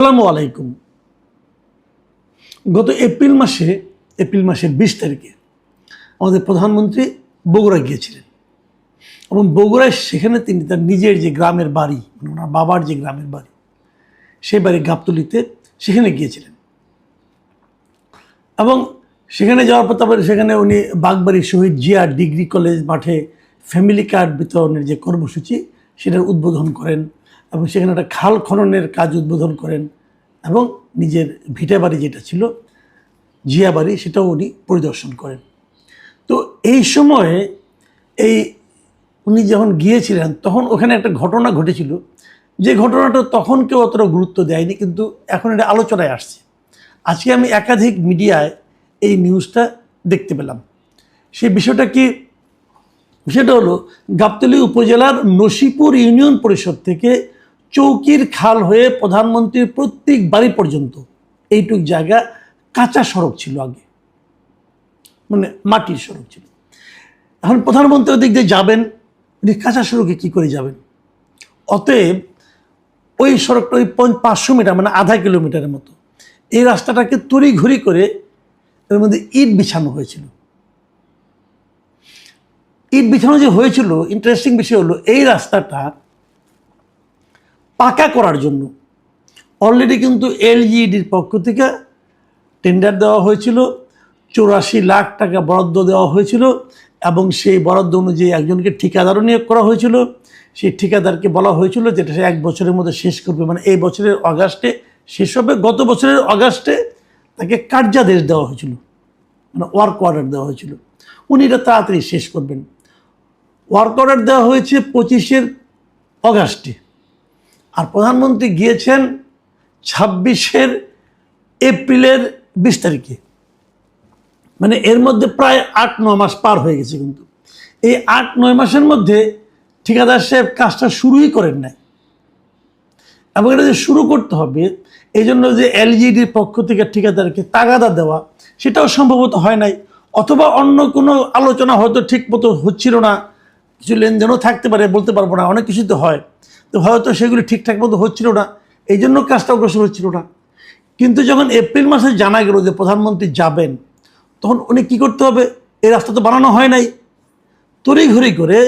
আসসালামু আলাইকুম। গত এপ্রিল মাসের 20 তারিখে আমাদের প্রধানমন্ত্রী বগুড়া গিয়েছিলেন এবং বগুড়ায় সেখানে তিনি তার নিজের যে গ্রামের বাড়ি, মানে ওনার বাবার যে গ্রামের বাড়ি, সেই বাড়ি গাবতলীতে সেখানে গিয়েছিলেন এবং সেখানে যাওয়ার পর তারপরে সেখানে উনি বাগবাড়ি শহীদ জিয়া ডিগ্রি কলেজ মাঠে ফ্যামিলি কার্ড বিতরণের যে কর্মসূচি সেটার উদ্বোধন করেন এবং সেখানে একটা খাল খননের কাজ উদ্বোধন করেন এবং নিজের ভিটা বাড়ি যেটা ছিল জিয়া বাড়ি সেটাও উনি পরিদর্শন করেন। তো এই সময়ে উনি যখন গিয়েছিলেন তখন ওখানে একটা ঘটনা ঘটেছিল, যে ঘটনাটা তখন কেউ অতটা গুরুত্ব দেয়নি, কিন্তু এখন এটা আলোচনায় আসছে। আজকে আমি একাধিক মিডিয়ায় এই নিউজটা দেখতে পেলাম। সেই বিষয়টা কি, সেটা হলো গাবতলী উপজেলার নসিপুর ইউনিয়ন পরিষদ থেকে চৌকির খাল হয়ে প্রধানমন্ত্রীর প্রত্যেক বাড়ি পর্যন্ত এইটুক জায়গা কাঁচা সড়ক ছিল, আগে মানে মাটির সড়ক ছিল। এখন প্রধানমন্ত্রী ওদিক দিয়ে যাবেন, উনি কাঁচা সড়কে কী করে যাবেন? অতএব ওই সড়কটা ওই 500 মিটার মানে আধা কিলোমিটারের মতো এই রাস্তাটাকে তড়িঘড়ি করে এর মধ্যে ইট বিছানো হয়েছিল। ইট বিছানো যে হয়েছিল, ইন্টারেস্টিং বিষয় হলো এই রাস্তাটা পাকা করার জন্য অলরেডি কিন্তু এলজিইডির পক্ষ থেকে টেন্ডার দেওয়া হয়েছিল, 84 লাখ টাকা বরাদ্দ দেওয়া হয়েছিল এবং সেই বরাদ্দ অনুযায়ী একজনকে ঠিকাদারও নিয়োগ করা হয়েছিল। সেই ঠিকাদারকে বলা হয়েছিল যেটা সে 1 বছরের মধ্যে শেষ করবে, মানে এই বছরের অগাস্টে শেষ হবে। গত বছরের অগাস্টে তাকে কার্যাদেশ দেওয়া হয়েছিল, মানে ওয়ার্ক অর্ডার দেওয়া হয়েছিল, উনি এটা তাড়াতাড়ি শেষ করবেন। ওয়ার্ক অর্ডার দেওয়া হয়েছে 25 অগাস্টে, আর প্রধানমন্ত্রী গিয়েছেন 26 এপ্রিলের 20 তারিখে, মানে এর মধ্যে প্রায় 8-9 মাস পার হয়ে গেছে। কিন্তু এই 8-9 মাসের মধ্যে ঠিকাদার সাহেব কাজটা শুরুই করেন নাই এবং এটা যে শুরু করতে হবে এই জন্য যে এলজিইডির পক্ষ থেকে ঠিকাদারকে তাগাদা দেওয়া সেটাও সম্ভবত হয় নাই, অথবা অন্য কোনো আলোচনা হয়তো ঠিক মতো হচ্ছিল না, কিছু লেনদেনও থাকতে পারে, বলতে পারবো না, অনেক কিছু তো হয়, তো হয়তো সেগুলি ঠিকঠাক মতো হচ্ছিল না, এই জন্য কাজটা অগ্রসর হচ্ছিল না। কিন্তু যখন এপ্রিল মাসে জানা গেল যে প্রধানমন্ত্রী যাবেন, তখন উনি কী করতে হবে, এই রাস্তা তো বানানো হয় নাই, তড়িঘড়ি করে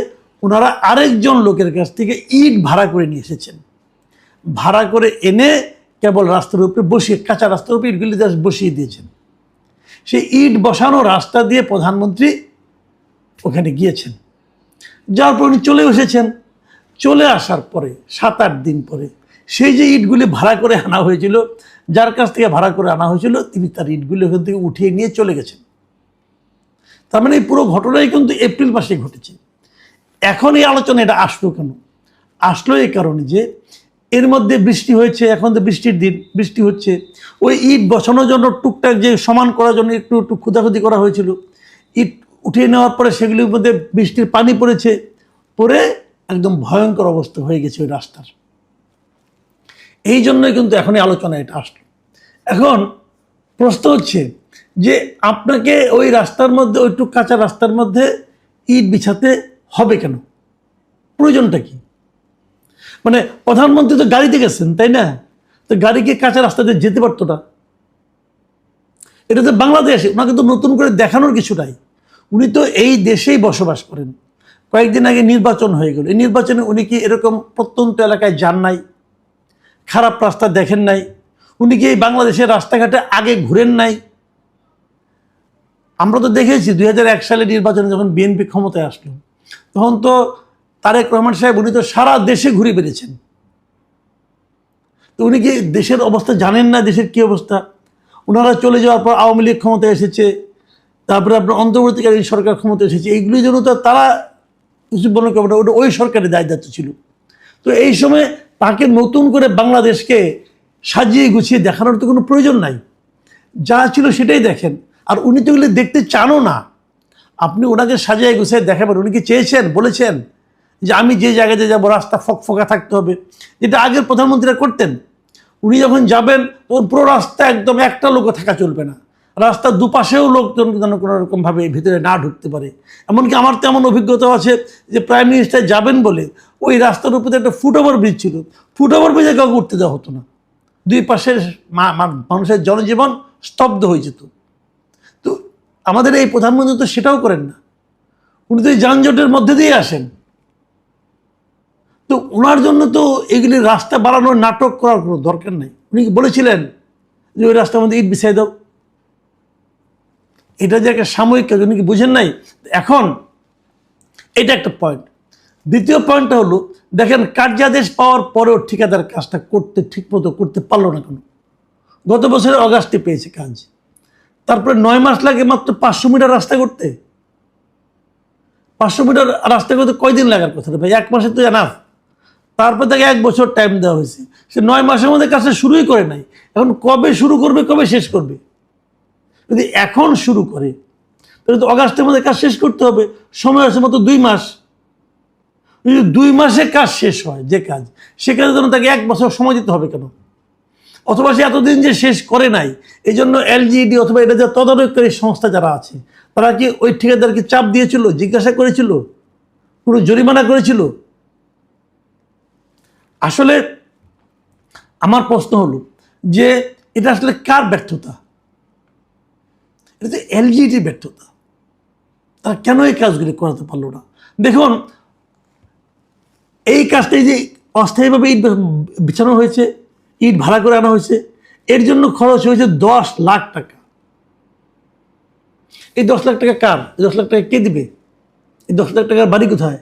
ওনারা আরেকজন লোকের কাছ থেকে ইট ভাড়া করে নিয়ে এসেছেন। ভাড়া করে এনে কেবল রাস্তার উপরে বসিয়ে, কাঁচা রাস্তার উপরে ইটগুলি বসিয়ে দিয়েছেন। সেই ইট বসানো রাস্তা দিয়ে প্রধানমন্ত্রী ওখানে গিয়েছেন, যাওয়ার পর উনি চলে এসেছেন। চলে আসার পরে 7-8 দিন পরে সেই যে ইটগুলি ভাড়া করে আনা হয়েছিল, যার কাছ থেকে ভাড়া করে আনা হয়েছিল, তিনি তার ইটগুলি ওখান থেকে উঠিয়ে নিয়ে চলে গেছেন। তার মানে এই পুরো ঘটনাই কিন্তু এপ্রিল মাসে ঘটেছে। এখন এই আলোচনা এটা আসলো কেন? আসলো এই কারণে যে এর মধ্যে বৃষ্টি হয়েছে, এখন তো বৃষ্টির দিন, বৃষ্টি হচ্ছে, ওই ইট বসানোর জন্য টুকটাক যে সমান করার জন্য একটু একটু খুদাখুদি করা হয়েছিল, ইট উঠিয়ে নেওয়ার পরে সেগুলির মধ্যে বৃষ্টির পানি পড়েছে, পরে একদম ভয়ঙ্কর অবস্থা হয়ে গেছে ওই রাস্তার। এই জন্যই কিন্তু এখন এই আলোচনা এটা আসলো। এখন প্রশ্ন হচ্ছে যে আপনাকে ওই রাস্তার মধ্যে, ওইটুক কাঁচা রাস্তার মধ্যে ইট বিছাতে হবে কেন? প্রয়োজনটা কি? মানে প্রধানমন্ত্রী তো গাড়িতে গেছেন, তাই না? তো গাড়িকে কাঁচা রাস্তা দিয়ে যেতে পারতো না? এটা তো বাংলাদেশে, ওনাকে তো নতুন করে দেখানোর কিছু নাই। উনি তো এই দেশেই বসবাস করেন। কয়েকদিন আগে নির্বাচন হয়ে গেল, এই নির্বাচনে উনি কি এরকম প্রত্যন্ত এলাকায় যান নাই? খারাপ রাস্তা দেখেন নাই? উনি কি এই বাংলাদেশের রাস্তাঘাটে আগে ঘুরেন নাই? আমরা তো দেখেছি 2001 সালে নির্বাচনে যখন বিএনপি ক্ষমতায় আসলো, তখন তো তারেক রহমান সাহেব উনি তো সারা দেশে ঘুরে বেড়েছেন। তো উনি কি দেশের অবস্থা জানেন না? দেশের কী অবস্থা? ওনারা চলে যাওয়ার পর আওয়ামী লীগ ক্ষমতায় এসেছে, তারপরে আপনার অন্তর্বর্তীকালীন সরকার ক্ষমতায় এসেছে, এইগুলির জন্য তো তারা কিছু মনে করবে না, ওটা ওই সরকারের দায়িত্ব ছিল। তো এই সময় তাকে নতুন করে বাংলাদেশকে সাজিয়ে গুছিয়ে দেখানোর তো কোনো প্রয়োজন নাই, যা ছিল সেটাই দেখেন। আর উনি তো এগুলো দেখতে চানও না। আপনি ওনাকে সাজিয়ে গুছিয়ে দেখাবেন, উনি কি চেয়েছেন, বলেছেন যে আমি যে জায়গাতে যাবো রাস্তা ফকফকা থাকতে হবে, যেটা আগের প্রধানমন্ত্রীরা করতেন? উনি যখন যাবেন তখন পুরো রাস্তা একদম একটা লোকও থাকা চলবে না, রাস্তার দুপাশেও লোকজন যেন কোনো রকমভাবে ভিতরে না ঢুকতে পারে। এমনকি আমার তো এমন অভিজ্ঞতা আছে যে প্রাইম মিনিস্টার যাবেন বলে ওই রাস্তার উপরে একটা ফুটওভার ব্রিজ ছিল, ফুটওভার ব্রিজে কাউকে উঠতে দেওয়া হতো না, দুই পাশের মানুষের জনজীবন স্তব্ধ হয়ে যেত। তো আমাদের এই প্রধানমন্ত্রী তো সেটাও করেন না, উনি তো এই যানজটের মধ্যে দিয়ে আসেন। তো ওনার জন্য তো এগুলি রাস্তা বাড়ানোর নাটক করার কোনো দরকার নেই। উনি কি বলেছিলেন যে ওই রাস্তার মধ্যে ইট বিছাই দাও? এটা যে একটা সাময়িক কাজ, উনি কি বুঝেন নাই? এখন এটা একটা পয়েন্ট। দ্বিতীয় পয়েন্টটা হলো, দেখেন কার্যাদেশ পাওয়ার পরেও ঠিকাদার কাজটা ঠিক মতো করতে পারলো না কেন? গত বছরের অগাস্টে পেয়েছে কাজ, তারপরে 9 মাস লাগে মাত্র 500 মিটার রাস্তা করতে। 500 মিটার রাস্তা করতে কয়দিন লাগার কথা ভাই? 1 মাসে তো এনাফ। তারপর তাকে 1 বছর টাইম দেওয়া হয়েছে, সে 9 মাসের মধ্যে কাজটা শুরুই করে নাই। এখন কবে শুরু করবে, কবে শেষ করবে? যদি এখন শুরু করে তাহলে তো অগাস্টের মধ্যে কাজ শেষ করতে হবে, সময় আছে মাত্র 2 মাস। যদি 2 মাসে কাজ শেষ হয় যে কাজ, সে কাজের জন্য তাকে 1 বছর সময় দিতে হবে কেন? অথবা সে এতদিন যে শেষ করে নাই, এই জন্য এলজিইডি অথবা এটা যে তদারককারী সংস্থা যারা আছে, তারা কি ওই ঠিকাদারকে চাপ দিয়েছিল, জিজ্ঞাসা করেছিল, কোনো জরিমানা করেছিল? আসলে আমার প্রশ্ন হলো যে এটা আসলে কার ব্যর্থতা? এটা তো এলজিইডির ব্যর্থতা। তারা কেন এই কাজগুলি করাতে পারলো না? দেখুন, এই কাজটাই যে অস্থায়ীভাবে ইট বিছানো হয়েছে, ইট ভাড়া করে আনা হয়েছে, এর জন্য খরচ হয়েছে 10 লাখ টাকা। এই 10 লাখ টাকা কার? 10 লাখ টাকা কে দিবে? এই 10 লাখ টাকার বাড়ি কোথায়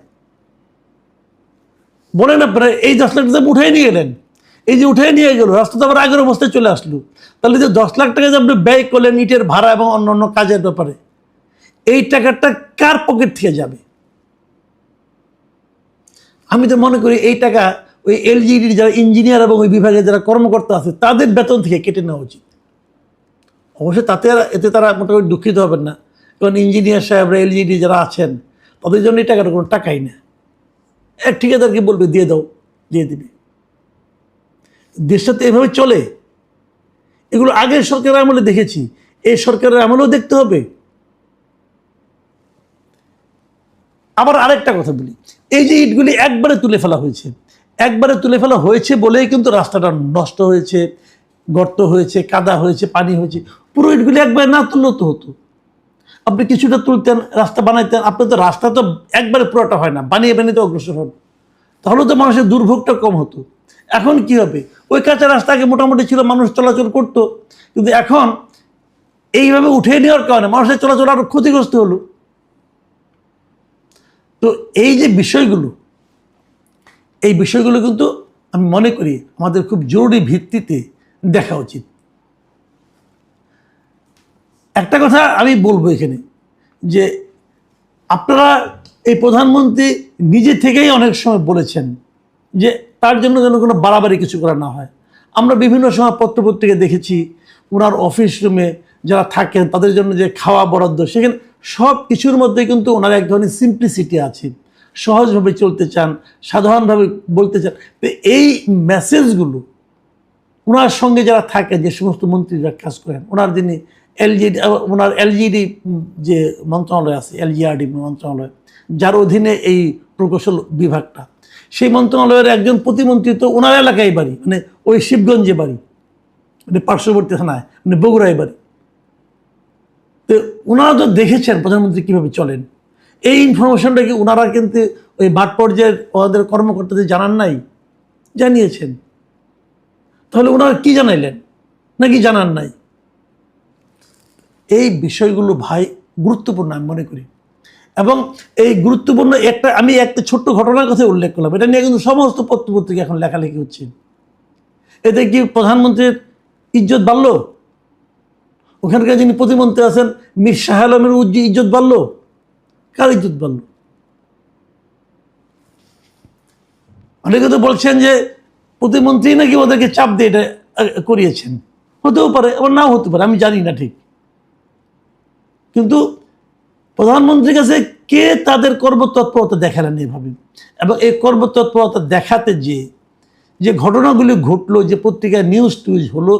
বলেন আপনারা? এই 10 লাখ টাকা উঠাই নিয়ে গেলেন, এই যে উঠাই নিয়ে গেল, রাস্তা তো আবার আগের অবস্থায় চলে আসলো। তাহলে যে 10 লাখ টাকা যে আপনি ব্যয় করলেন ইটের ভাড়া এবং অন্যান্য কাজের ব্যাপারে, এই টাকাটা কার পকেট থেকে যাবে? আমি তো মনে করি এই টাকা ওই এলজিইডির যারা ইঞ্জিনিয়ার এবং ওই বিভাগে যারা কর্মকর্তা আছে তাদের বেতন থেকে কেটে নেওয়া উচিত। অবশ্যই এতে তারা মোটামুটি দুঃখিত হবেন না, কারণ ইঞ্জিনিয়ার সাহেবরা এলজিইডি যারা আছেন তাদের জন্য এই টাকাটা কোনো টাকাই না। এক ঠিকাদারকে বলবে দিয়ে দাও, দিয়ে দিবে। দেশটা তো এভাবে চলে। এগুলো আগের সরকারের আমলে দেখেছি, এই সরকারের আমলেও দেখতে হবে। আবার আরেকটা কথা বলি, এই যে ইটগুলি একবারে তুলে ফেলা হয়েছে বলেই কিন্তু রাস্তাটা নষ্ট হয়েছে, গর্ত হয়েছে, কাদা হয়েছে, পানি হয়েছে। পুরো ইটগুলি একবারে না তুললেও তো হতো। আপনি কিছুটা তুলতেন, রাস্তা বানাইতেন। আপনি তো রাস্তা তো একবারে পুরোটা হয় না, বানিয়ে তো অগ্রসর হন, তাহলে তো মানুষের দুর্ভোগটা কম হতো। এখন কি হবে? ওই কাঁচা রাস্তা আগে মোটামুটি ছিল, মানুষ চলাচল করতো, কিন্তু এখন এইভাবে উঠে নেওয়ার কারণে মানুষের চলাচল আরো ক্ষতিগ্রস্ত হলো। তো এই যে বিষয়গুলো, এই বিষয়গুলো কিন্তু আমি মনে করি আমাদের খুব জরুরি ভিত্তিতে দেখা উচিত। একটা কথা আমি বলবো এখানে, যে আপনারা এই প্রধানমন্ত্রী নিজে থেকেই অনেক সময় বলেছেন যে তার জন্য যেন কোনো বাড়াবাড়ি কিছু করা না হয়। আমরা বিভিন্ন সময় পত্রপত্রিকা দেখেছি, ওনার অফিস রুমে যারা থাকেন তাদের জন্য যে খাওয়া বরাদ্দ, সেখানে সব কিছুর মধ্যে কিন্তু ওনার এক ধরনের সিম্পলিসিটি আছে, সহজভাবে চলতে চান, সাধারণভাবে বলতে চান। তো এই মেসেজগুলো ওনার সঙ্গে যারা থাকেন, যে সমস্ত মন্ত্রীরা কাজ করেন, ওনার এলজিডি যে মন্ত্রণালয় আছে, এলজিআরডি মন্ত্রণালয়, যার অধীনে এই প্রকৌশল বিভাগটা, সেই মন্ত্রণালয়ের একজন প্রতিমন্ত্রী তো ওনার এলাকায় বাড়ি, মানে ওই শিবগঞ্জে বাড়ি, মানে পার্শ্ববর্তী থানায়, মানে বগুড়ায় বাড়ি। তো ওনারা তো দেখেছেন প্রধানমন্ত্রী কীভাবে চলেন। এই ইনফরমেশনটা কি ওনারা কিন্তু ওই মাঠ পর্যায়ের ওদের কর্মকর্তাদের জানান নাই? জানিয়েছেন। তাহলে ওনারা কি জানাইলেন, নাকি জানান নাই? এই বিষয়গুলো ভাই গুরুত্বপূর্ণ আমি মনে করি। এবং এই গুরুত্বপূর্ণ আমি একটা ছোট্ট ঘটনার কথা উল্লেখ করলাম, এটা নিয়ে কিন্তু সমস্ত পত্রপত্রিকা এখন লেখালেখি হচ্ছে। এতে কি প্রধানমন্ত্রীর ইজ্জত বাড়লো? ওখানকার যিনি প্রতিমন্ত্রী আছেন মীর শাহ আলমের ইজ্জত বাড়লো? কার ইজ্জত বাড়লো? অনেকে তো বলছেন যে প্রতিমন্ত্রী নাকি ওদেরকে চাপ দিয়ে এটা করিয়েছেন। হতেও পারে, আবার নাও হতে পারে, আমি জানি না ঠিক। কিন্তু প্রধানমন্ত্রীর কাছে কে তাদের কর্মতৎপরতা দেখালেন এভাবে? এবং এই কর্মতৎপরতা দেখাতে যে ঘটনাগুলি ঘটলো, যে পত্রিকায় নিউজ হলো,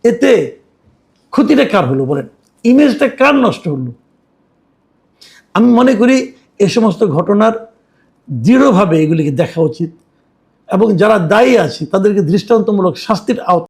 এতে ক্ষতিটা কার হলো বলেন? ইমেজটা কার নষ্ট হলো? আমি মনে করি এ সমস্ত ঘটনার দৃঢ়ভাবে এগুলিকে দেখা উচিত এবং যারা দায়ী আছে তাদেরকে দৃষ্টান্তমূলক শাস্তির আওতায়